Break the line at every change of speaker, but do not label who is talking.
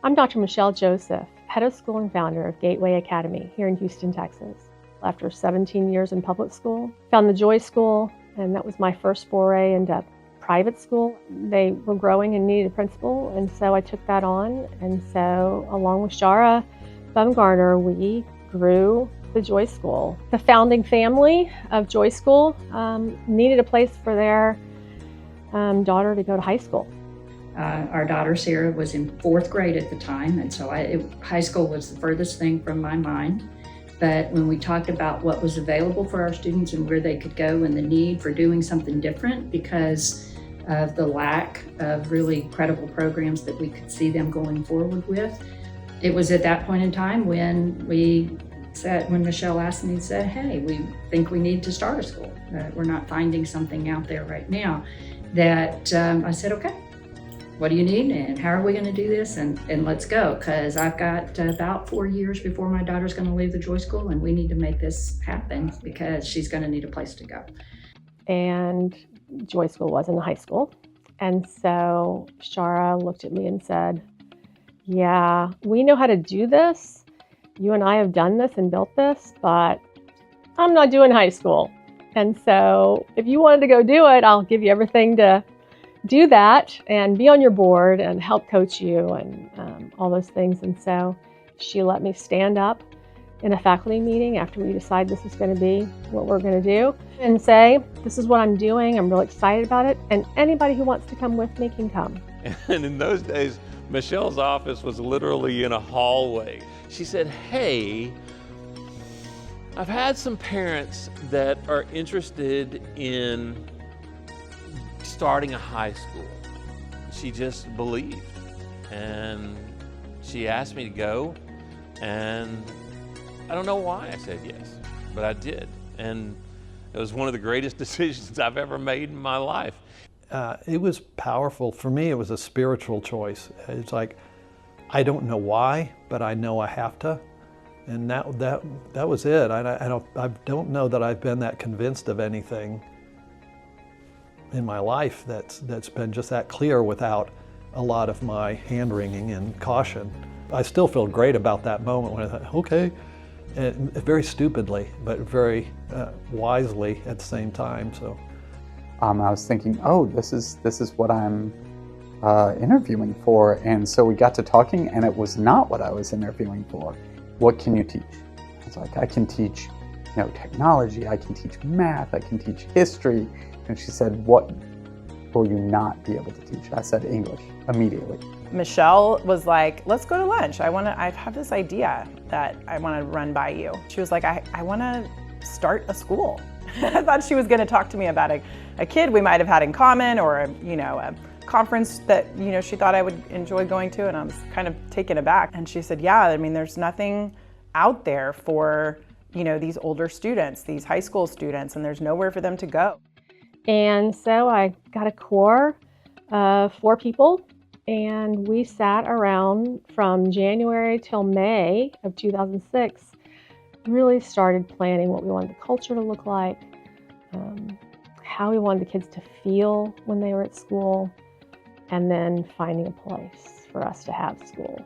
I'm Dr. Michelle Joseph, head of school and founder of Gateway Academy here in Houston, Texas. After 17 years in public school, found the Joy School, and that was my first foray into private school. They were growing and needed a principal, and so I took that on. And so along with Shara Bumgarner, we grew the Joy School. The founding family of Joy School needed a place for their daughter to go to high school.
Our daughter Sarah was in 4th grade at the time, and so high school was the furthest thing from my mind. But when we talked about what was available for our students and where they could go and the need for doing something different because of the lack of really credible programs that we could see them going forward with, it was at that point in time when Michelle asked me and said, hey, we think we need to start a school. We're not finding something out there right now. That I said, okay, what do you need and how are we going to do this, and let's go, because I've got about 4 years before my daughter's going to leave the Joy School, and we need to make this happen because she's going to need a place to go.
And Joy School was in the high school, and so Shara looked at me and said, yeah, we know how to do this. You and I have done this and built this, but I'm not doing high school. And so if you wanted to go do it, I'll give you everything to do that and be on your board and help coach you and all those things. And so she let me stand up in a faculty meeting after we decide this is going to be what we're going to do and say, this is what I'm doing. I'm really excited about it. And anybody who wants to come with me can come.
And in those days, Michelle's office was literally in a hallway. She said, hey, I've had some parents that are interested in starting a high school. She just believed, and she asked me to go, and I don't know why I said yes, but I did, and it was one of the greatest decisions I've ever made in my life.
It was powerful. For me, it was a spiritual choice. It's like, I don't know why, but I know I have to. And that was it. I don't know that I've been that convinced of anything in my life that's been just that clear without a lot of my hand-wringing and caution. I still feel great about that moment when I thought, okay, and very stupidly, but very wisely at the same time. So,
I was thinking, oh, this is what I'm interviewing for, and so we got to talking, and it was not what I was interviewing for. What can you teach? I was like, I can teach, technology, I can teach math, I can teach history. And she said, what will you not be able to teach? I said, English, immediately.
Michelle was like, let's go to lunch. I have this idea that I want to run by you. She was like, I want to start a school. I thought she was going to talk to me about a kid we might have had in common, or a conference that she thought I would enjoy going to, and I was kind of taken aback. And she said, yeah, I mean, there's nothing out there for these older students, these high school students, and there's nowhere for them to go.
And so I got a core of 4 people, and we sat around from January till May of 2006, really started planning what we wanted the culture to look like, how we wanted the kids to feel when they were at school, and then finding a place for us to have school.